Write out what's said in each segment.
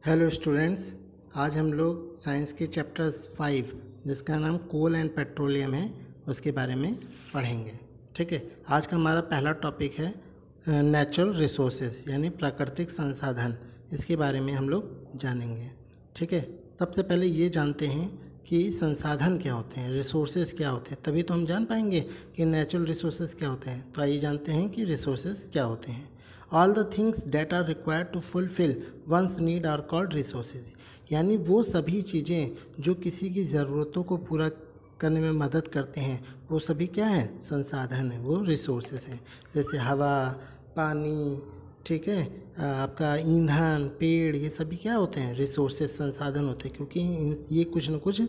Hello students, आज हम लोग साइंस के चैप्टर्स 5 जिसका नाम कोल एंड पेट्रोलियम है उसके बारे में पढ़ेंगे। ठीक है, आज का हमारा पहला टॉपिक है नेचुरल रिसोर्सेज यानी प्राकृतिक संसाधन। इसके बारे में हम लोग जानेंगे। ठीक है, सबसे पहले ये जानते हैं कि संसाधन क्या होते हैं, रिसोर्सेज क्या होते हैं, तभी तो हम जान पाएंगे कि नेचुरल रिसोर्सेज क्या होते हैं। तो आइए जानते हैं कि रिसोर्सेज क्या होते हैं। All the things that are required to fulfil one's need are called resources, यानी वो सभी चीज़ें जो किसी की ज़रूरतों को पूरा करने में मदद करते हैं वो सभी क्या है, संसाधन है, वो रिसोर्सेज हैं। जैसे हवा, पानी, ठीक है, आपका ईंधन, पेड़, ये सभी क्या होते हैं, रिसोर्सेज, संसाधन होते हैं, क्योंकि ये कुछ न कुछ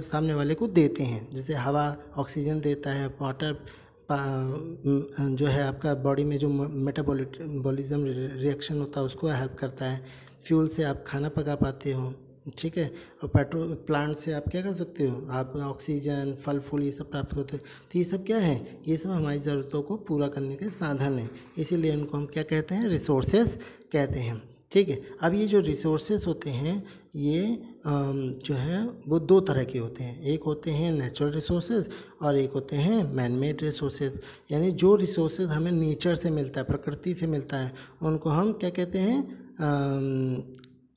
सामने वाले को देते हैं। जैसे हवा ऑक्सीजन देता है, वाटर जो है आपका बॉडी में जो मेटाबॉलिज्म रिएक्शन होता है उसको हेल्प करता है। फ्यूल से आप खाना पका पाते हो, ठीक है, और पेट्रोल प्लांट से आप क्या कर सकते हो, आप ऑक्सीजन, फल फूल ये सब प्राप्त होते हैं। तो ये सब क्या है, ये सब हमारी ज़रूरतों को पूरा करने के साधन हैं, इसीलिए इनको हम क्या कहते हैं, रिसोर्सेज कहते हैं। ठीक है, अब ये जो रिसोर्सेज होते हैं ये जो है वो दो तरह के होते हैं। एक होते हैं नेचुरल रिसोर्सेज और एक होते हैं मैन मेड रिसोर्सेज, यानी जो रिसोर्सेज हमें नेचर से मिलता है, प्रकृति से मिलता है, उनको हम क्या कहते हैं,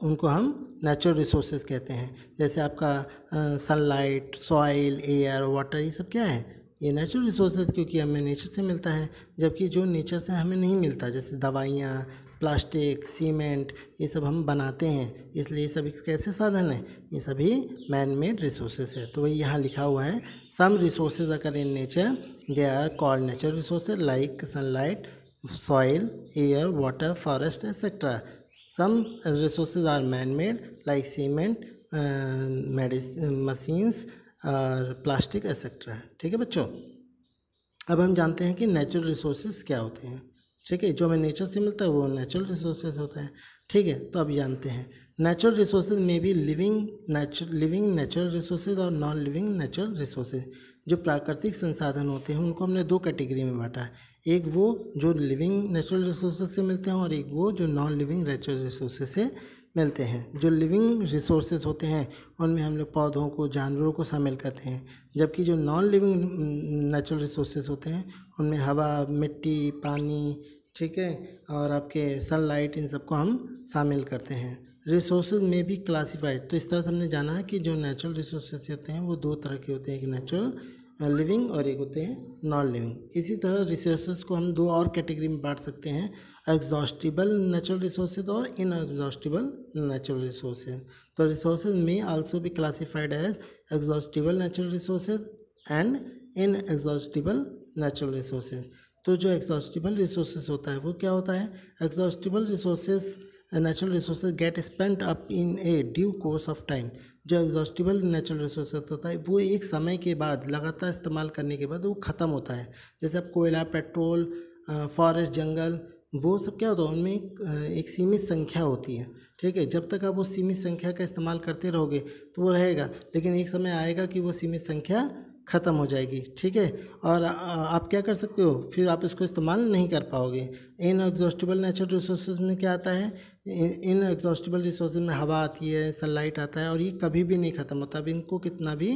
उनको हम नेचुरल रिसोर्सेज कहते हैं। जैसे आपका सनलाइट, सॉइल, एयर, वाटर, ये सब क्या है, ये नेचुरल रिसोर्सेज, क्योंकि हमें नेचर से मिलता है। जबकि जो नेचर से हमें नहीं मिलता, जैसे दवाइयाँ, प्लास्टिक, सीमेंट, ये सब हम बनाते हैं, इसलिए ये सभी कैसे साधन है, ये सभी मैन मेड रिसोर्सेज है। तो वही यहाँ लिखा हुआ है, सम रिसोर्सेज अगर in nature they are called natural resources like sunlight, soil, air, water, forest, etc. Some resources are man-made like cement, machines और प्लास्टिक etc. ठीक है बच्चों, अब हम जानते हैं कि नेचुरल रिसोर्सेज क्या होते हैं। ठीक है, जो हमें नेचर से मिलता है वो नेचुरल रिसोर्सेज होता है। ठीक है, तो अब जानते हैं नेचुरल रिसोर्सेज में भी लिविंग नेचुरल रिसोर्सेज और नॉन लिविंग नेचुरल रिसोर्सेज। जो प्राकृतिक संसाधन होते हैं उनको हमने दो कैटेगरी में बांटा है, एक वो जो लिविंग नेचुरल रिसोर्सेज से मिलते हैं और एक वो जो नॉन लिविंग नेचुरल रिसोर्सेज से मिलते हैं। जो लिविंग रिसोर्सेज होते हैं उनमें हम लोग पौधों को, जानवरों को शामिल करते हैं, जबकि जो नॉन लिविंग नेचुरल रिसोर्सेज होते हैं उनमें हवा, मिट्टी, पानी, ठीक है, और आपके सनलाइट, इन सबको हम शामिल करते हैं। रिसोर्सेज में भी क्लासीफाइड, तो इस तरह से हमने जाना है कि जो नेचुरल रिसोर्सेज होते हैं वो दो तरह के होते हैं, एक नेचुरल लिविंग और एक होते हैं नॉन लिविंग। इसी तरह रिसोर्सेज को हम दो और कैटेगरी में बांट सकते हैं, एग्जॉस्टिबल नेचुरल रिसोर्सेज और इनएग्जॉस्टिबल नेचुरल रिसोर्सेज। तो रिसोर्सेज में also be classified as exhaustible natural resources and inexhaustible natural resources. तो जो एग्जॉस्टिबल रिसोर्सेज होता है वो क्या होता है, exhaustible resources natural resources get spent up in a due course of time. जो एग्जॉस्टिबल नेचुरल रिसोर्सेज होता है वो एक समय के बाद, लगातार इस्तेमाल करने के बाद वो ख़त्म होता है। जैसे अब कोयला, पेट्रोल, फॉरेस्ट, जंगल, वो सब क्या होता है, उनमें एक सीमित संख्या होती है। ठीक है, जब तक आप वो सीमित संख्या का इस्तेमाल करते रहोगे तो वो रहेगा, लेकिन एक समय आएगा कि वो सीमित संख्या ख़त्म हो जाएगी। ठीक है, और आप क्या कर सकते हो, फिर आप इसको इस्तेमाल नहीं कर पाओगे। इन एग्जॉस्टिबल नेचुरल रिसोर्सेज में क्या आता है, इन एग्जॉस्टिबल रिसोर्सेज में हवा आती है, सनलाइट आता है, और ये कभी भी नहीं ख़त्म होता, अब इनको कितना भी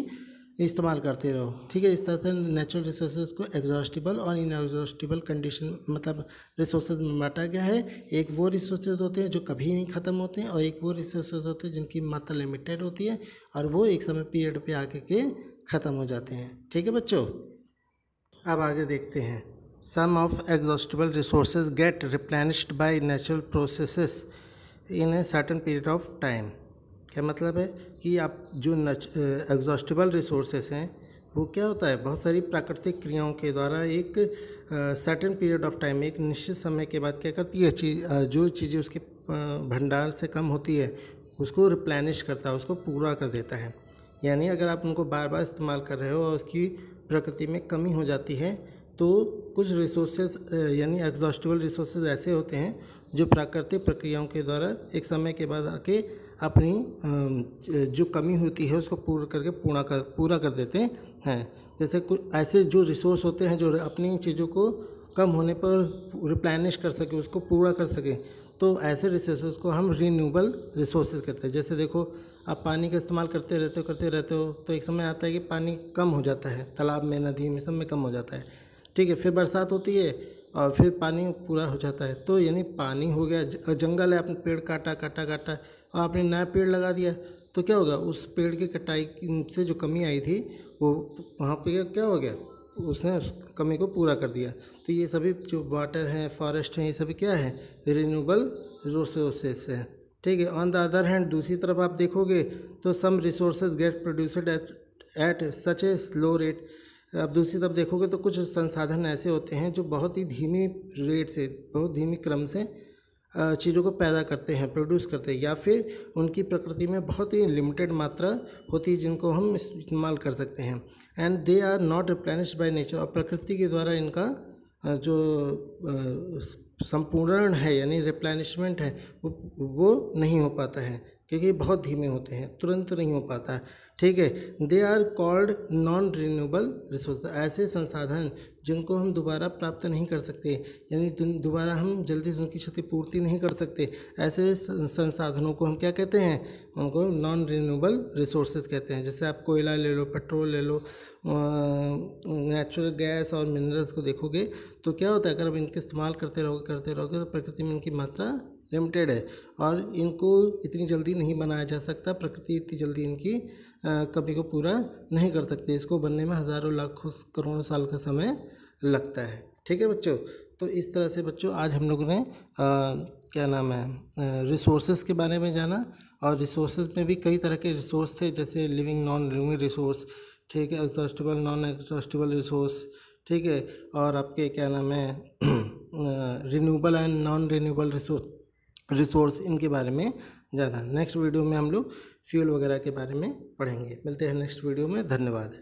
इस्तेमाल करते रहो। ठीक है, इस तरह से नेचुरल रिसोर्सेज को एग्जॉस्टिबल और इनएग्जॉस्टिबल कंडीशन, मतलब रिसोर्सेज में बांटा गया है। एक वो रिसोर्सेज होते हैं जो कभी नहीं ख़त्म होते हैं, और एक वो रिसोर्सेज होते हैं जिनकी मात्रा लिमिटेड होती है और वो एक समय पीरियड पे आके के ख़त्म हो जाते हैं। ठीक है बच्चों, अब आगे देखते हैं। Some of exhaustible resources get replenished by natural processes in a certain period of time. क्या मतलब है कि आप जो एग्जॉस्टिबल रिसोर्सेज हैं वो क्या होता है, बहुत सारी प्राकृतिक क्रियाओं के द्वारा एक सर्टेन पीरियड ऑफ टाइम, एक निश्चित समय के बाद क्या करती है, जो चीज़ें उसके भंडार से कम होती है उसको रिप्लेनिश करता है, उसको पूरा कर देता है। यानी अगर आप उनको बार बार इस्तेमाल कर रहे हो और उसकी प्रकृति में कमी हो जाती है, तो कुछ रिसोर्सेज यानी एग्जॉस्टिबल रिसोर्सेज ऐसे होते हैं जो प्राकृतिक प्रक्रियाओं के द्वारा एक समय के बाद आके अपनी जो कमी होती है उसको पूरा कर देते हैं। जैसे कुछ ऐसे जो रिसोर्स होते हैं जो अपनी चीज़ों को कम होने पर रिप्लेनिश कर सके, उसको पूरा कर सके, तो ऐसे रिसोर्सेज को हम रीन्यूएबल रिसोर्सेज कहते हैं। जैसे देखो, आप पानी का इस्तेमाल करते रहते हो तो एक समय आता है कि पानी कम हो जाता है, तालाब में, नदी में, सब में कम हो जाता है, ठीक है। फिर बरसात होती है और फिर पानी पूरा हो जाता है। तो यानी पानी हो गया, जंगल है, आपने पेड़ काटा और आपने नया पेड़ लगा दिया, तो क्या होगा, उस पेड़ की कटाई से जो कमी आई थी वो वहाँ पे क्या हो गया, उसने उस कमी को पूरा कर दिया। तो ये सभी जो वाटर हैं, फॉरेस्ट हैं, ये सभी क्या है, रिन्यूएबल रिसोर्सेस हैं, ठीक है। ऑन द अदर हैंड, दूसरी तरफ आप देखोगे तो some resources get produced at such a slow rate. अब दूसरी तरफ देखोगे तो कुछ संसाधन ऐसे होते हैं जो बहुत ही धीमी रेट से, बहुत धीमी क्रम से चीज़ों को पैदा करते हैं, प्रोड्यूस करते हैं, या फिर उनकी प्रकृति में बहुत ही लिमिटेड मात्रा होती है जिनको हम इस्तेमाल कर सकते हैं। And they are not replenished by nature, और प्रकृति के द्वारा इनका जो संपूर्ण है यानी रिप्लेनिशमेंट है वो नहीं हो पाता है, क्योंकि बहुत धीमे होते हैं, तुरंत नहीं हो पाता है, ठीक है। They are called non renewable resource, ऐसे संसाधन जिनको हम दोबारा प्राप्त नहीं कर सकते, यानी दोबारा हम जल्दी से उनकी क्षतिपूर्ति नहीं कर सकते, ऐसे संसाधनों को हम क्या कहते हैं, उनको नॉन रिन्यूएबल रिसोर्सेज कहते हैं। जैसे आप कोयला ले लो, पेट्रोल ले लो, नेचुरल गैस और मिनरल्स को देखोगे तो क्या होता है, अगर आप इनका इस्तेमाल करते रहोगे तो प्रकृति में इनकी मात्रा लिमिटेड है और इनको इतनी जल्दी नहीं बनाया जा सकता, प्रकृति इतनी जल्दी इनकी कमी को पूरा नहीं कर सकती, इसको बनने में हज़ारों लाखों करोड़ों साल का समय लगता है, ठीक है बच्चों। तो इस तरह से बच्चों आज हम लोगों ने क्या नाम है, रिसोर्सेज के बारे में जाना, और रिसोर्सेज में भी कई तरह के रिसोर्स थे, जैसे लिविंग नॉन लिविंग रिसोर्स, ठीक है, एग्जॉस्टिबल नॉन एग्जॉस्टिबल रिसोर्स, ठीक है, और आपके क्या नाम है renewable and non renewable resource, इनके बारे में जाना। नेक्स्ट वीडियो में हम लोग फ्यूल वगैरह के बारे में पढ़ेंगे। मिलते हैं नेक्स्ट वीडियो में, धन्यवाद।